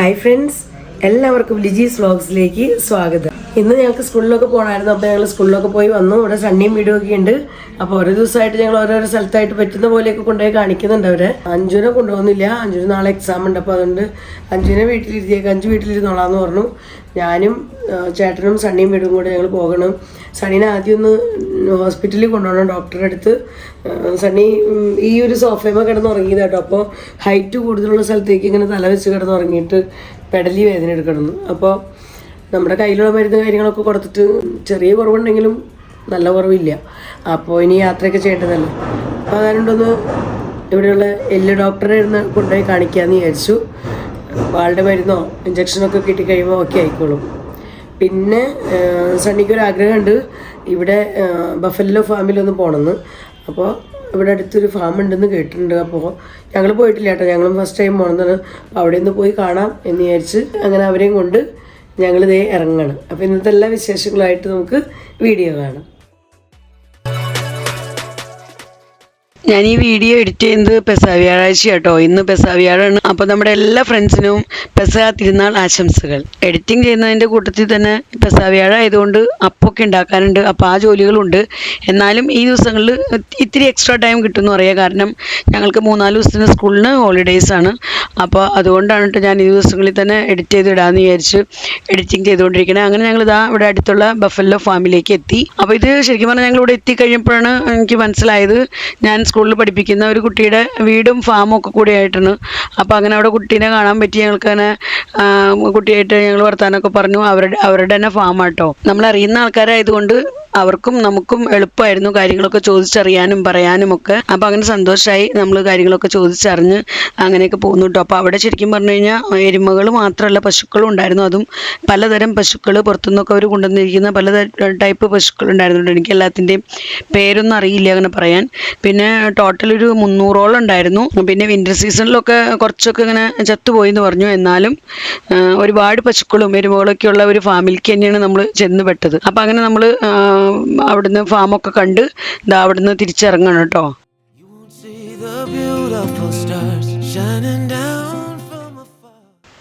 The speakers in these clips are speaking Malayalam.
ഹായ് ഫ്രണ്ട്സ്, എല്ലാവർക്കും ലിജീസ് വ്ളോഗ്സിലേക്ക് സ്വാഗതം. ഇന്ന് ഞങ്ങൾക്ക് സ്കൂളിലൊക്കെ പോകണമായിരുന്നു. അപ്പോൾ ഞങ്ങൾ സ്കൂളിലൊക്കെ പോയി വന്നു. ഇവിടെ സണ്ണിയും വീടും ഒക്കെ ഉണ്ട്. അപ്പോൾ ഓരോ ദിവസമായിട്ട് ഞങ്ങൾ ഓരോരോ സ്ഥലത്തായിട്ട് പറ്റുന്ന പോലെയൊക്കെ കൊണ്ടുപോയി കാണിക്കുന്നുണ്ട്. അവരെ അഞ്ജുനെ കൊണ്ടുപോകുന്നില്ല. അഞ്ജുന് നാളെ എക്സാം ഉണ്ട്. അപ്പോൾ അതുകൊണ്ട് അഞ്ജുനെ വീട്ടിലിരുത്തിയേക്ക്, അഞ്ച് വീട്ടിലിരുന്നോളാന്ന് പറഞ്ഞു. ഞാനും ചേട്ടനും സണ്ണിയും വീടും കൂടെ ഞങ്ങൾ പോകണം. സണ്ണീനെ ആദ്യം ഒന്ന് ഹോസ്പിറ്റലിൽ കൊണ്ടുപോകണം, ഡോക്ടറുടെ അടുത്ത്. സണ്ണി ഈ ഒരു സോഫയമ കിടന്ന് ഉറങ്ങിയത് കേട്ടോ. അപ്പോൾ ഹൈറ്റ് കൂടുതലുള്ള സ്ഥലത്തേക്ക് ഇങ്ങനെ തല വെച്ച് കിടന്ന് ഉറങ്ങിയിട്ട് പെടലി വേദന എടുക്കണം. അപ്പോൾ നമ്മുടെ കയ്യിലുള്ള മരുന്ന് കാര്യങ്ങളൊക്കെ കൊടുത്തിട്ട് ചെറിയ കുറവുണ്ടെങ്കിലും നല്ല കുറവില്ല. അപ്പോൾ ഇനി യാത്രയൊക്കെ ചെയ്യേണ്ടതല്ലേ. അപ്പോൾ അതുകൊണ്ടൊന്ന് ഇവിടെയുള്ള എല്ല് ഡോക്ടറെ ഇരുന്ന് കൊണ്ടുപോയി കാണിക്കാമെന്ന് വിചാരിച്ചു. ആളുടെ മരുന്നോ ഇഞ്ചക്ഷനൊക്കെ കിട്ടിക്കഴിയുമ്പോൾ ഒക്കെ ആയിക്കോളും. പിന്നെ സണ്ണിക്കൊരാഗ്രഹമുണ്ട് ഇവിടെ ബഫല്ലോ ഫാമിലൊന്ന് പോകണമെന്ന്. അപ്പോൾ ഇവിടെ അടുത്തൊരു ഫാം ഉണ്ടെന്ന് കേട്ടിട്ടുണ്ട്. അപ്പോൾ ഞങ്ങൾ പോയിട്ടില്ല കേട്ടോ, ഞങ്ങളും ഫസ്റ്റ് ടൈം പോകണമെന്നാണ്. അപ്പോൾ അവിടെ ഒന്ന് പോയി കാണാം എന്ന് വിചാരിച്ച് അങ്ങനെ അവരെയും കൊണ്ട് ഞങ്ങളിതേ ഇറങ്ങണം. അപ്പോൾ ഇന്നത്തെ എല്ലാ വിശേഷങ്ങളായിട്ട് നമുക്ക് വീഡിയോ കാണാം. ഞാൻ ഈ വീഡിയോ എഡിറ്റ് ചെയ്യുന്നത് പെസഹ വ്യാഴാഴ്ച കേട്ടോ. ഇന്ന് പെസഹ വ്യാഴാണ്. അപ്പോൾ നമ്മുടെ എല്ലാ ഫ്രണ്ട്സിനും പെസഹ തിരുനാൾ ആശംസകൾ. എഡിറ്റിംഗ് ചെയ്യുന്നതിൻ്റെ കൂട്ടത്തിൽ തന്നെ പെസഹ വ്യാഴം ആയതുകൊണ്ട് അപ്പമൊക്കെ ഉണ്ടാക്കാനുണ്ട്. അപ്പോൾ ആ ജോലികളുണ്ട്. എന്നാലും ഈ ദിവസങ്ങളിൽ ഇത്തിരി എക്സ്ട്രാ ടൈം കിട്ടുമെന്ന് പറയാം. കാരണം ഞങ്ങൾക്ക് 3-4 ദിവസത്തിന് സ്കൂളിന് ഹോളിഡേയ്സ് ആണ്. അപ്പോൾ അതുകൊണ്ടാണ് കേട്ടോ ഞാൻ ഈ ദിവസങ്ങളിൽ തന്നെ എഡിറ്റ് ചെയ്തിടാമെന്ന് വിചാരിച്ച് എഡിറ്റിംഗ് ചെയ്തുകൊണ്ടിരിക്കുന്നത്. അങ്ങനെ ഞങ്ങളിതാ ഇവിടെ അടുത്തുള്ള ബഫല്ലോ ഫാമിലേക്ക് എത്തി. അപ്പോൾ ഇത് ശരിക്കും പറഞ്ഞാൽ ഞങ്ങളിവിടെ എത്തിക്കഴിഞ്ഞപ്പോഴാണ് എനിക്ക് മനസ്സിലായത് ഞാൻ സ്കൂളിൽ പഠിപ്പിക്കുന്ന ഒരു കുട്ടിയുടെ വീടും ഫാമും ഒക്കെ കൂടി ആയിട്ടാണ്. അപ്പോൾ അങ്ങനെ അവിടെ കുട്ടീനെ കാണാൻ പറ്റി. ഞങ്ങൾക്ക് അങ്ങനെ കുട്ടിയായിട്ട് ഞങ്ങൾ വർത്താനമൊക്കെ പറഞ്ഞു. അവരുടെ തന്നെ ഫാമാട്ടോ. നമ്മളറിയുന്ന ആൾക്കാരായതുകൊണ്ട് അവർക്കും നമുക്കും എളുപ്പമായിരുന്നു കാര്യങ്ങളൊക്കെ ചോദിച്ചറിയാനും പറയാനും ഒക്കെ. അപ്പോൾ അങ്ങനെ സന്തോഷമായി. നമ്മൾ കാര്യങ്ങളൊക്കെ ചോദിച്ചറിഞ്ഞ് അങ്ങനെയൊക്കെ പോകുന്നു കേട്ടോ. അപ്പോൾ അവിടെ ശരിക്കും പറഞ്ഞു കഴിഞ്ഞാൽ എരുമകൾ മാത്രമല്ല പശുക്കളും ഉണ്ടായിരുന്നു. അതും പലതരം പശുക്കൾ, പുറത്തുനിന്നൊക്കെ അവർ കൊണ്ടുവന്നിരിക്കുന്ന പലതരം ടൈപ്പ് പശുക്കളുണ്ടായിരുന്നുണ്ട്. എനിക്ക് എല്ലാത്തിൻ്റെയും പേരൊന്നും അറിയില്ല അങ്ങനെ പറയാൻ. പിന്നെ ടോട്ടൽ ഒരു 300ഓളം ഉണ്ടായിരുന്നു. പിന്നെ വിൻ്റർ സീസണിലൊക്കെ കുറച്ചൊക്കെ ഇങ്ങനെ ചത്തുപോയി എന്ന് പറഞ്ഞു. എന്നാലും ഒരുപാട് പശുക്കളും എരുമകളൊക്കെ ഉള്ള ഒരു ഫാമിലിക്ക് തന്നെയാണ് നമ്മൾ ചെന്ന് പെട്ടത്. അപ്പം അങ്ങനെ നമ്മൾ അവിടുന്ന് ഫാമൊക്കെ കണ്ട് ഇതാ അവിടുന്ന് തിരിച്ചിറങ്ങണം കേട്ടോ.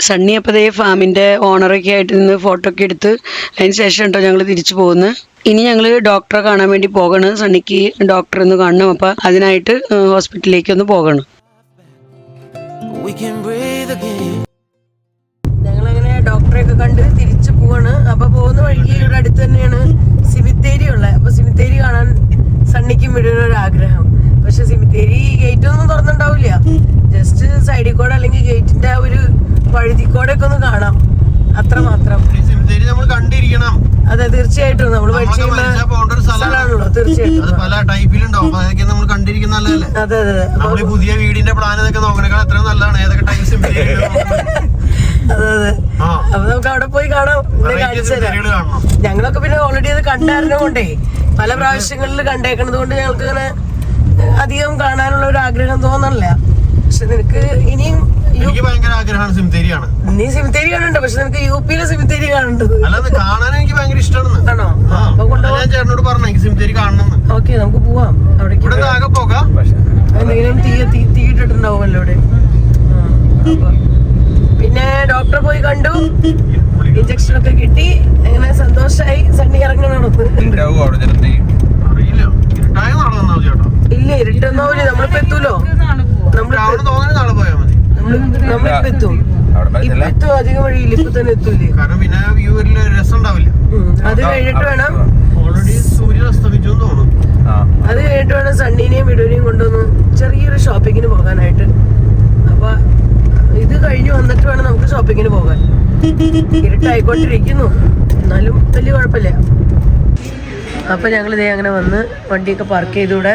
സണ്ണി അപ്പോൾ ദേ ഫാമിൻ്റെ ഓണറൊക്കെ ആയിട്ട് നിന്ന് ഫോട്ടോ ഒക്കെ എടുത്ത് അതിന് ശേഷം കേട്ടോ ഞങ്ങൾ തിരിച്ചു പോകുന്നത്. ഇനി ഞങ്ങൾ ഡോക്ടറെ കാണാൻ വേണ്ടി പോകണം. സണ്ണിക്ക് ഡോക്ടറെ ഒന്ന് കാണണം. അപ്പോൾ അതിനായിട്ട് ഹോസ്പിറ്റലിലേക്ക് ഒന്ന് പോകണം. ഞങ്ങളങ്ങനെ ഡോക്ടറെയൊക്കെ കണ്ട് തിരിച്ചു പോവാണ്. അപ്പോൾ പോകുന്ന വഴിക്ക് ഇവിടെ അടുത്ത് തന്നെയാണ് സിമിത്തേരി ഉള്ളത്. അപ്പോൾ സിമിത്തേരി കാണാൻ സണ്ണിക്കും വിടുന്നൊരു ആഗ്രഹം. പക്ഷെ സിമിത്തേരി ഗേറ്റ് ഒന്നും തുറന്നിട്ടുണ്ടാവില്ല. ജസ്റ്റ് സൈഡിൽ കൂടെ അല്ലെങ്കിൽ ഗേറ്റിന്റെ ആ ഒരു വഴുതിക്കോടെ ഒക്കെ ഒന്ന് കാണാം, അത്രമാത്രം. അതെ, തീർച്ചയായിട്ടും നമ്മൾ സ്ഥലമാണല്ലോ, തീർച്ചയായിട്ടും. അതെ അതെ പുതിയ വീടിന്റെ പ്ലാൻ ഇതൊക്കെ നോക്കണേക്കാൾ എത്രയും നല്ലതാണ്. ഏതൊക്കെ ടൈപ്പ് അതെ അതെ. അപ്പൊ നമുക്ക് അവിടെ പോയി കാണാം. ഞങ്ങളൊക്കെ പിന്നെ ഓൾറെഡി അത് കണ്ടായിരുന്നു കൊണ്ടേ പല പ്രാവശ്യങ്ങളിൽ കണ്ടേക്കണത് കൊണ്ട് ഞങ്ങൾക്ക് ഇങ്ങനെ അധികം കാണാനുള്ള ഒരു ആഗ്രഹം തോന്നണില്ല. പക്ഷെ നിനക്ക് ഇനിയും എനിക്ക് ഭയങ്കര ആഗ്രഹമാണ് സിമിത്തേരിയാണ്. നീ സിമിത്തേരി കാണുന്നുണ്ട്, പക്ഷെ നിനക്ക് യുപിയിലെ സിമിത്തേരി കാണേണ്ടത്. അല്ലാതെ കാണാൻ എനിക്ക് ഭയങ്കര ഇഷ്ടമാണ്. ആണോ? ഞാൻ ചേട്ടനോട് പറഞ്ഞു എനിക്ക് സിമിത്തേരി കാണണം. ഓക്കെ, നമുക്ക് പോവാം. അവിടെ ആകെ പോകാം. എന്തെങ്കിലും തീയിട്ടിട്ടുണ്ടാവുമല്ലോ അവിടെ. പിന്നെ ഡോക്ടറെ പോയി കണ്ടു, ഇഞ്ചക്ഷൻ ഒക്കെ കിട്ടി. അങ്ങനെ സന്തോഷമായി. സണ്ണി ഇറങ്ങണം. ഇല്ല, ഇരുട്ടൊന്നാവൂല. നമ്മളിപ്പോ എത്തൂലോ. നമ്മളിപ്പോ എത്തും. ഇപ്പൊ എത്തും. അധികം വഴിയില്ല, ഇപ്പൊ തന്നെ എത്തൂലേ. അത് കഴിഞ്ഞിട്ട് വേണം സണ്ണീനെയും വിടുവിനെയും കൊണ്ടുവന്ന് ചെറിയൊരു ഷോപ്പിങ്ങിന് പോകാനായിട്ട്. അപ്പൊ ഇത് കഴിഞ്ഞ് വന്നിട്ട് വേണം നമുക്ക് ഷോപ്പിങ്ങിന് പോകാൻ. ഇരുട്ടായിക്കൊണ്ടിരിക്കുന്നു, എന്നാലും വലിയ കുഴപ്പമില്ല. അപ്പം ഞങ്ങളിതേ അങ്ങനെ വന്ന് വണ്ടിയൊക്കെ പാർക്ക് ചെയ്തൂടെ.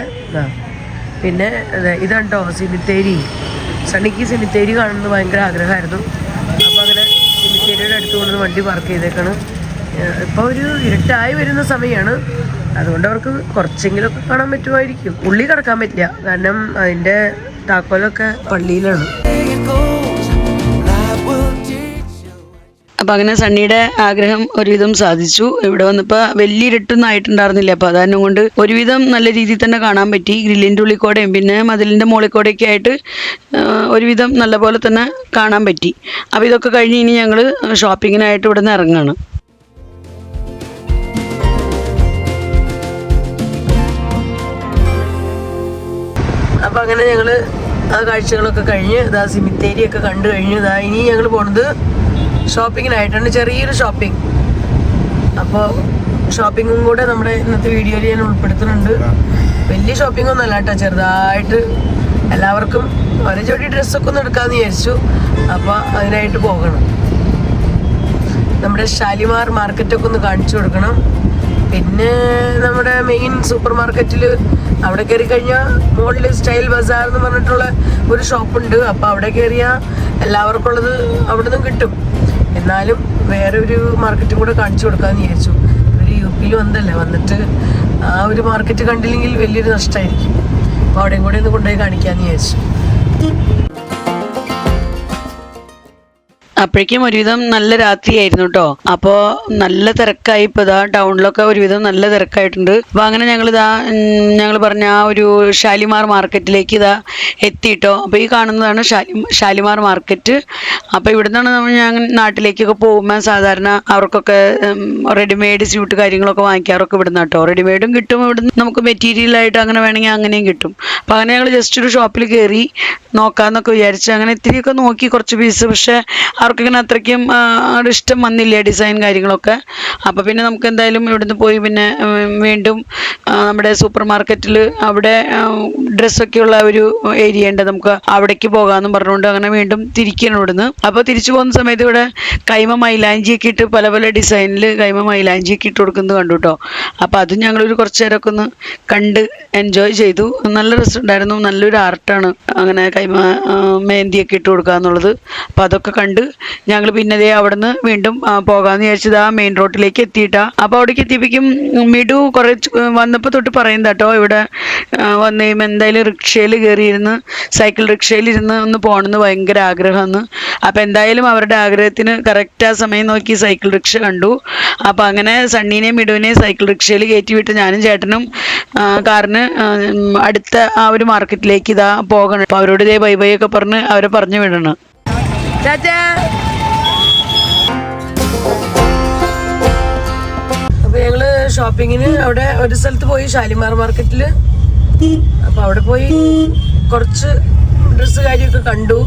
പിന്നെ ഇതാണ്ടോ സിമിത്തേരി. സണ്ണിക്ക് സിമിത്തേരി കാണുന്നത് ഭയങ്കര ആഗ്രഹമായിരുന്നു. അപ്പോൾ അങ്ങനെ സിമിത്തേരിയുടെ അടുത്ത് കൊണ്ടുവന്ന് വണ്ടി പാർക്ക് ചെയ്തേക്കാണ്. ഇപ്പോൾ ഒരു ഇരുട്ടായി വരുന്ന സമയമാണ്. അതുകൊണ്ട് അവർക്ക് കുറച്ചെങ്കിലുമൊക്കെ കാണാൻ പറ്റുമായിരിക്കും. ഉള്ളിൽ കിടക്കാൻ പറ്റില്ല, കാരണം അതിൻ്റെ താക്കോലൊക്കെ പള്ളിയിലാണ്. അപ്പം അങ്ങനെ സണ്ണിയുടെ ആഗ്രഹം ഒരുവിധം സാധിച്ചു. ഇവിടെ വന്നപ്പോൾ വലിയ ഇരുട്ടൊന്നും ആയിട്ടുണ്ടായിരുന്നില്ല. അപ്പോൾ അതാരണം കൊണ്ട് ഒരുവിധം നല്ല രീതിയിൽ തന്നെ കാണാൻ പറ്റി. ഗ്രില്ലിൻ്റെ ഉള്ളിൽ കൂടെയും പിന്നെ മതിലിൻ്റെ മുകളിൽ കൂടെയൊക്കെ ആയിട്ട് ഒരുവിധം നല്ല പോലെ തന്നെ കാണാൻ പറ്റി. അപ്പോൾ ഇതൊക്കെ കഴിഞ്ഞ് ഇനി ഞങ്ങൾ ഷോപ്പിങ്ങിനായിട്ട് ഇവിടെ നിന്ന് ഇറങ്ങുകയാണ്. അപ്പോൾ അങ്ങനെ ഞങ്ങൾ ആ കാഴ്ചകളൊക്കെ കഴിഞ്ഞ് ഇതാ സിമിത്തേരിയൊക്കെ കണ്ടു കഴിഞ്ഞു. ഇതാ ഇനി ഞങ്ങൾ പോണത് ഷോപ്പിങ്ങിനായിട്ടാണ്, ചെറിയൊരു ഷോപ്പിംഗ്. അപ്പോൾ ഷോപ്പിങ്ങും കൂടെ നമ്മുടെ ഇന്നത്തെ വീഡിയോയിൽ ഞാൻ ഉൾപ്പെടുത്തുന്നുണ്ട്. വലിയ ഷോപ്പിംഗ് ഒന്നും അല്ല കേട്ടോ, ചെറുതായിട്ട് എല്ലാവർക്കും ഒരേ ജോഡി ഡ്രസ്സൊക്കെ ഒന്ന് എടുക്കാമെന്ന് വിചാരിച്ചു. അപ്പോൾ അതിനായിട്ട് പോകണം. നമ്മുടെ ഷാലിമാർ മാർക്കറ്റൊക്കെ ഒന്ന് കാണിച്ചു കൊടുക്കണം. പിന്നെ നമ്മുടെ മെയിൻ സൂപ്പർ മാർക്കറ്റിൽ അവിടെ കയറി കഴിഞ്ഞാൽ മുകളിൽ സ്റ്റൈൽ ബസാർ എന്ന് പറഞ്ഞിട്ടുള്ള ഒരു ഷോപ്പുണ്ട്. അപ്പോൾ അവിടെ കയറിയാൽ എല്ലാവർക്കും ഉള്ളത് അവിടെ നിന്നും കിട്ടും. എന്നാലും വേറെ ഒരു മാർക്കറ്റും കൂടെ കാണിച്ചു കൊടുക്കാമെന്ന് വിചാരിച്ചു. ഒരു UP-യിൽ വന്നല്ലേ, വന്നിട്ട് ആ ഒരു മാർക്കറ്റ് കണ്ടില്ലെങ്കിൽ വലിയൊരു നഷ്ടമായിരിക്കും. അപ്പോൾ അവിടെയും കൂടെ ഒന്ന് കൊണ്ടുപോയി കാണിക്കാമെന്ന് വിചാരിച്ചു. അപ്പോഴേക്കും ഒരുവിധം നല്ല രാത്രിയായിരുന്നു കേട്ടോ. അപ്പോൾ നല്ല തിരക്കായി. ഇപ്പോൾ ഇതാ ടൗണിലൊക്കെ ഒരുവിധം നല്ല തിരക്കായിട്ടുണ്ട്. അപ്പോൾ അങ്ങനെ ഞങ്ങൾ പറഞ്ഞ ആ ഒരു ഷാലിമാർ മാർക്കറ്റിലേക്ക് ഇതാ എത്തിയിട്ടോ. അപ്പോൾ ഈ കാണുന്നതാണ് ഷാലിമാർ മാർക്കറ്റ്. അപ്പോൾ ഇവിടെ നിന്നാണ് ഞാൻ നാട്ടിലേക്കൊക്കെ പോകുമ്പോൾ സാധാരണ അവർക്കൊക്കെ റെഡിമെയ്ഡ് സ്യൂട്ട് കാര്യങ്ങളൊക്കെ വാങ്ങിക്കാറൊക്കെ ഇവിടുന്ന് കേട്ടോ. റെഡിമെയ്ഡും കിട്ടും ഇവിടുന്ന്, നമുക്ക് മെറ്റീരിയലായിട്ട് അങ്ങനെ വേണമെങ്കിൽ അങ്ങനെയും കിട്ടും. അപ്പോൾ അങ്ങനെ ഞങ്ങൾ ജസ്റ്റ് ഒരു ഷോപ്പിൽ കയറി നോക്കാമെന്നൊക്കെ വിചാരിച്ചു. അങ്ങനെ ഇത്തിരിയൊക്കെ നോക്കി കുറച്ച് പീസ്. പക്ഷേ അവർക്കിങ്ങനെ അത്രയ്ക്കും ഇഷ്ടം വന്നില്ല ഡിസൈൻ കാര്യങ്ങളൊക്കെ. അപ്പോൾ പിന്നെ നമുക്ക് എന്തായാലും ഇവിടുന്ന് പോയി പിന്നെ വീണ്ടും നമ്മുടെ സൂപ്പർ മാർക്കറ്റിൽ അവിടെ ഡ്രസ്സൊക്കെയുള്ള ഒരു ഏരിയ ഉണ്ട്, നമുക്ക് അവിടേക്ക് പോകാമെന്നും പറഞ്ഞുകൊണ്ട് അങ്ങനെ വീണ്ടും തിരിക്കണം ഇവിടുന്ന്. അപ്പോൾ തിരിച്ചു പോകുന്ന സമയത്ത് ഇവിടെ കൈമ മൈലാഞ്ചിയൊക്കെ ഇട്ട് പല പല ഡിസൈനിൽ കൈമ മൈലാഞ്ചിയൊക്കെ ഇട്ട് കൊടുക്കുന്നത് കണ്ടു കേട്ടോ. അപ്പോൾ അതും ഞങ്ങളൊരു കുറച്ച് നേരമൊക്കെ ഒന്ന് കണ്ട് എൻജോയ് ചെയ്തു. നല്ല രസമുണ്ടായിരുന്നു. നല്ലൊരു ആർട്ടാണ് അങ്ങനെ കൈമ മെഹന്തിയൊക്കെ ഇട്ട് കൊടുക്കുക എന്നുള്ളത്. അപ്പോൾ അതൊക്കെ കണ്ട് ഞങ്ങൾ പിന്നെ അവിടെ നിന്ന് വീണ്ടും പോകാമെന്ന് വിചാരിച്ചത് ആ മെയിൻ റോഡിലേക്ക് എത്തിയിട്ടാ. അപ്പോൾ അവിടേക്ക് എത്തിയപ്പോഴേക്കും മിഡു കുറേ വന്നപ്പോൾ തൊട്ട് പറയുന്നത് കേട്ടോ, ഇവിടെ വന്നു കഴിയുമ്പോൾ എന്തായാലും റിക്ഷയിൽ കയറിയിരുന്ന് സൈക്കിൾ റിക്ഷയിലിരുന്ന് ഒന്ന് പോകണമെന്ന് ഭയങ്കര ആഗ്രഹമെന്ന്. അപ്പോൾ എന്തായാലും അവരുടെ ആഗ്രഹത്തിന് കറക്റ്റ് ആ സമയം നോക്കി സൈക്കിൾ റിക്ഷ കണ്ടു. അപ്പോൾ അങ്ങനെ സണ്ണീനെയും മിഡുവിനെയും സൈക്കിൾ റിക്ഷയിൽ കയറ്റി വിട്ട് ഞാനും ചേട്ടനും കാറിന് അടുത്ത ആ ഒരു മാർക്കറ്റിലേക്ക് ഇതാ പോകണം. അപ്പോൾ അവരോട് ഇതേ ബൈ ബൈ ഒക്കെ പറഞ്ഞ് അവരെ പറഞ്ഞു വിടണം. അപ്പൊ ഞങ്ങള് ഷോപ്പിങ്ങിന് അവിടെ ഒരു സ്ഥലത്ത് പോയി, ഷാലിമാർ മാർക്കറ്റില്. അപ്പൊ അവിടെ പോയി കുറച്ച് ഡ്രസ്സ് കാര്യമൊക്കെ കണ്ടു.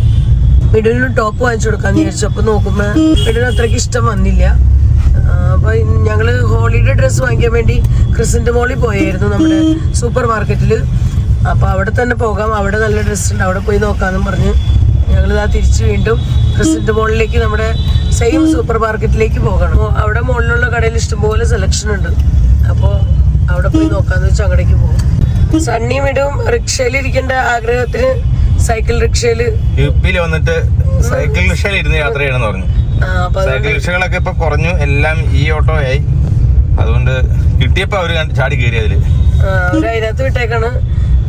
മിഡുവിന് ടോപ്പ് വാങ്ങിച്ചു കൊടുക്കാന്ന് വിചാരിച്ചു. അപ്പൊ നോക്കുമ്പോ മിഡുവിന് അത്രയ്ക്ക് ഇഷ്ടം വന്നില്ല. അപ്പൊ ഞങ്ങള് ഹോളിഡേ ഡ്രസ്സ് വാങ്ങിക്കാൻ വേണ്ടി ക്രിസിന്റെ മോളിൽ പോയായിരുന്നു നമ്മുടെ സൂപ്പർ മാർക്കറ്റില്. അപ്പൊ അവിടെ തന്നെ പോകാം, അവിടെ നല്ല ഡ്രസ്സ് ഉണ്ട്, അവിടെ പോയി നോക്കാന്നും പറഞ്ഞ് ഞങ്ങളിതാ തിരിച്ച് വീണ്ടും ക്രിസിന്റെ മോളിലേക്ക് നമ്മുടെ സെയിം സൂപ്പർ മാർക്കറ്റിലേക്ക് പോകണം. അവിടെ മുകളിലുള്ള കടയിൽ ഇഷ്ടംപോലെ സെലക്ഷൻ ഉണ്ട്. അപ്പോൾ അവിടെ പോയി നോക്കാന്ന് വെച്ചാൽ അങ്ങടേക്ക് പോകും. സണ്ണി വിടും റിക്ഷയിൽ ഇരിക്കേണ്ട ആഗ്രഹത്തിന് സൈക്കിൾ റിക്ഷയില് UP-യിൽ വന്നിട്ട് സൈക്കിൾ റിക്ഷയിൽ ഇരുന്ന് യാത്ര ചെയ്യണമെന്ന് പറഞ്ഞു. സൈക്കിൾ റിക്ഷകളൊക്കെ ഇപ്പൊ കുറഞ്ഞു, എല്ലാം ഈ ഓട്ടോ ആയി. അതുകൊണ്ട് കിട്ടിയപ്പോ അവര് ചാടി കയറി അതില് അവരതിനകത്ത് വിട്ടേക്കാണ്.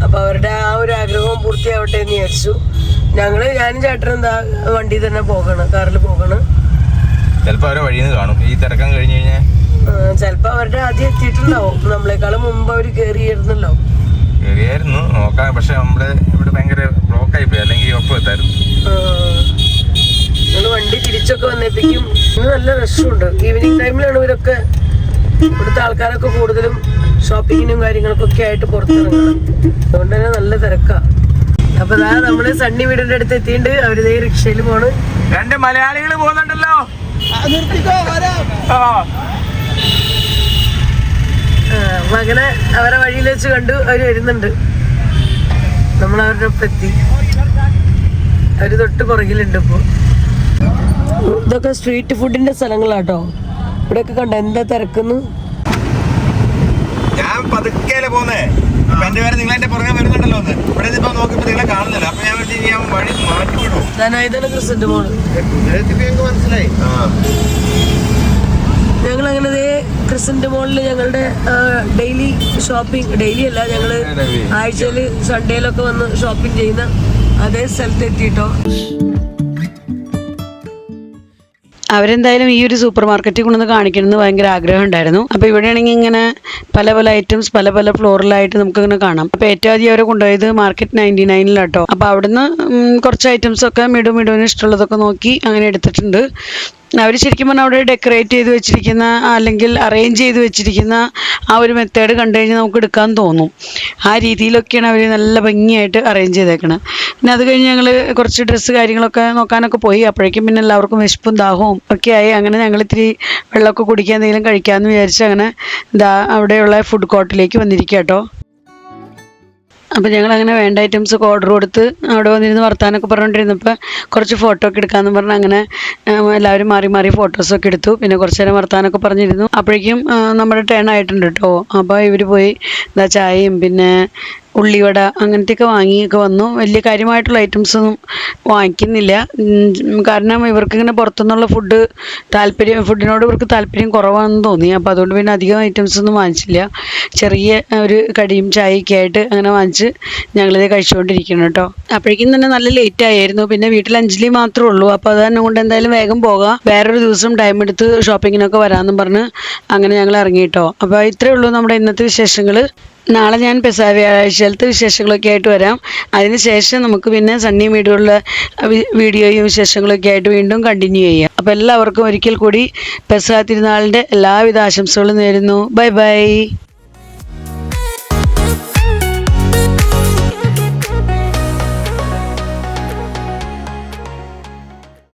അപ്പൊ അവരുടെ ആ ഒരു ആഗ്രഹവും പൂർത്തിയാവട്ടെ എന്ന് വിചാരിച്ചു. ഞാനും ചേട്ടനും എന്താ വണ്ടി തന്നെ പോകണം, കാറിൽ പോകണം. ചിലപ്പോ അവരെ വഴിയിൽ നിന്ന് കാണും ഈ തിരക്കാൻ കഴിഞ്ഞു കഴിഞ്ഞാൽ. ചിലപ്പോ അവരുടെ ആദ്യം എത്തിയിട്ടുണ്ടാവും, നമ്മളെക്കാളും മുമ്പ് അവര് കയറിയായിരുന്നല്ലോ. കയറിയായിരുന്നു നോക്കാൻ, പക്ഷെ നമ്മുടെ ഇവിടെ ഭയങ്കര ബ്ലോക്ക് ആയി പോയി, അല്ലെങ്കിൽ ഒപ്പം എത്തായിരുന്നു. വണ്ടി തിരിച്ചൊക്കെ വന്നേപ്പിക്കും. ഇന്ന് നല്ല റഷുണ്ട്. ഈവനിങ് ടൈമിലാണ് ഇവരൊക്കെ, ഇവിടുത്തെ ആൾക്കാരൊക്കെ കൂടുതലും ഷോപ്പിങ്ങിനും കാര്യങ്ങൾക്കൊക്കെ ആയിട്ട് പുറത്തിറങ്ങണം. അതുകൊണ്ട് തന്നെ നല്ല തിരക്കാ. അപ്പൊ അതാ നമ്മള് സണ്ണി വീടിന്റെ അടുത്ത് എത്തിയിട്ടുണ്ട്. അവരിതേ റിക്ഷയിൽ പോണ്. 2 മലയാളികൾ പോകുന്നുണ്ടല്ലോ. അങ്ങനെ അവരെ വഴിയിൽ വെച്ച് കണ്ടു. അവര് വരുന്നുണ്ട്. നമ്മൾ അവരുടെ ഒപ്പം എത്തി. അവര് തൊട്ട് പുറകിലുണ്ട്. ഇപ്പൊ ഇതൊക്കെ സ്ട്രീറ്റ് ഫുഡിന്റെ സ്ഥലങ്ങളാട്ടോ. ഇവിടെയൊക്കെ കണ്ട എന്താ തിരക്കുന്നു. ഞാൻ പതുക്കെയല്ലേ പോന്നേ. എന്റെ പേര് നിങ്ങൾ എന്റെ പുറകെ വരുന്നുണ്ടല്ലോ. ഒന്ന് ഇവിടെ ഇപ്പൊ നോക്കിയപ്പോ നിങ്ങളെ കാണുന്നില്ല. അപ്പൊ ഞാൻ വഴി മാറ്റിവിടും. ഇതാണ് ക്രിസ്ത്യന്റെ മോള്. മനസ്സിലായി. ഞങ്ങൾ അങ്ങനെ ക്രിസ്ത്യന്റെ മോളില് ഞങ്ങളുടെ ഡെയിലി ഷോപ്പിംഗ്, ഡെയിലി അല്ല, ഞങ്ങള് ആഴ്ചയില് സൺഡേയിലൊക്കെ വന്ന് ഷോപ്പിംഗ് ചെയ്യുന്ന അതേ സ്ഥലത്ത് എത്തിയിട്ടോ. അവരെന്തായാലും ഈ ഒരു സൂപ്പർ മാർക്കറ്റിൽ കൊണ്ടുവന്ന് കാണിക്കണമെന്ന് ഭയങ്കര ആഗ്രഹം ഉണ്ടായിരുന്നു. അപ്പോൾ ഇവിടെയാണെങ്കിൽ ഇങ്ങനെ പല പല ഐറ്റംസ് പല ഫ്ലോറിലായിട്ട് നമുക്കിങ്ങനെ കാണാം. അപ്പോൾ ഏറ്റവും ആദ്യം അവരെ കൊണ്ടുപോയത് മാർക്കറ്റ് 99-ലാട്ടോ. അപ്പോൾ അവിടുന്ന് കുറച്ച് ഐറ്റംസൊക്കെ മിടുവിന് ഇഷ്ടമുള്ളതൊക്കെ നോക്കി അങ്ങനെ എടുത്തിട്ടുണ്ട്. അവർ ശരിക്കും പറഞ്ഞാൽ അവിടെ ഡെക്കറേറ്റ് ചെയ്ത് വെച്ചിരിക്കുന്ന അല്ലെങ്കിൽ അറേഞ്ച് ചെയ്ത് വെച്ചിരിക്കുന്ന ആ ഒരു മെത്തേഡ് കണ്ടു കഴിഞ്ഞാൽ നമുക്ക് എടുക്കാൻ തോന്നും. ആ രീതിയിലൊക്കെയാണ് അവർ നല്ല ഭംഗിയായിട്ട് അറേഞ്ച് ചെയ്തേക്കണം. പിന്നെ അത് കഴിഞ്ഞ് ഞങ്ങൾ കുറച്ച് ഡ്രസ്സ് കാര്യങ്ങളൊക്കെ നോക്കാനൊക്കെ പോയി. അപ്പോഴേക്കും പിന്നെ എല്ലാവർക്കും വിശപ്പും ദാഹവും ഒക്കെ ആയി. അങ്ങനെ ഞങ്ങൾ ഇത്തിരി വെള്ളമൊക്കെ കുടിക്കാൻ എന്തെങ്കിലും കഴിക്കാമെന്ന് വിചാരിച്ച് അങ്ങനെ അവിടെയുള്ള ഫുഡ് കോർട്ടിലേക്ക് വന്നിരിക്കുക കേട്ടോ. അപ്പോൾ ഞങ്ങളങ്ങനെ വേണ്ട ഐറ്റംസൊക്കെ ഓർഡർ കൊടുത്ത് അവിടെ വന്നിരുന്ന് വർത്താനൊക്കെ പറഞ്ഞുകൊണ്ടിരുന്നപ്പോൾ കുറച്ച് ഫോട്ടോ ഒക്കെ എടുക്കാമെന്ന് പറഞ്ഞ് അങ്ങനെ എല്ലാവരും മാറി ഫോട്ടോസൊക്കെ എടുത്തു. പിന്നെ കുറച്ച് നേരം വർത്താനൊക്കെ പറഞ്ഞിരുന്നു. അപ്പോഴേക്കും നമ്മുടെ ടേൺ ആയിട്ടുണ്ട് കേട്ടോ. അപ്പോൾ ഇവർ പോയി ചായയും പിന്നെ ഉള്ളിവട അങ്ങനത്തെയൊക്കെ വാങ്ങിയൊക്കെ വന്നു. വലിയ കാര്യമായിട്ടുള്ള ഐറ്റംസൊന്നും വാങ്ങിക്കുന്നില്ല. കാരണം ഇവർക്കിങ്ങനെ പുറത്തുനിന്നുള്ള ഫുഡിനോട് ഇവർക്ക് താല്പര്യം കുറവാണെന്ന് തോന്നി. അപ്പോൾ അതുകൊണ്ട് പിന്നെ അധികം ഐറ്റംസൊന്നും വാങ്ങിച്ചില്ല. ചെറിയ ഒരു കടിയും ചായയൊക്കെ ആയിട്ട് അങ്ങനെ വാങ്ങിച്ച് ഞങ്ങളിത് കഴിച്ചുകൊണ്ടിരിക്കണം കേട്ടോ. അപ്പോഴേക്കും തന്നെ നല്ല ലേറ്റ് ആയിരുന്നു. പിന്നെ വീട്ടിൽ അഞ്ജലി മാത്രമേ ഉള്ളൂ. അപ്പോൾ അത് തന്നെ കൊണ്ട് എന്തായാലും വേഗം പോകാം, വേറൊരു ദിവസം ടൈം എടുത്ത് ഷോപ്പിങ്ങിനൊക്കെ വരാമെന്നും പറഞ്ഞ് അങ്ങനെ ഞങ്ങൾ ഇറങ്ങി കേട്ടോ. അപ്പോൾ ഇത്രയേ ഉള്ളൂ നമ്മുടെ ഇന്നത്തെ വിശേഷങ്ങൾ. നാളെ ഞാൻ പെസഹ വ്യാഴാഴ്ചയിലത്തെ വിശേഷങ്ങളൊക്കെ ആയിട്ട് വരാം. അതിന് ശേഷം നമുക്ക് പിന്നെ സണ്ണി വീടുകളിലെ വീഡിയോയും വിശേഷങ്ങളൊക്കെ ആയിട്ട് വീണ്ടും കണ്ടിന്യൂ ചെയ്യാം. അപ്പോൾ എല്ലാവർക്കും ഒരിക്കൽ കൂടി പെസഹ തിരുനാളിൻ്റെ എല്ലാവിധ ആശംസകളും നേരുന്നു. ബൈ.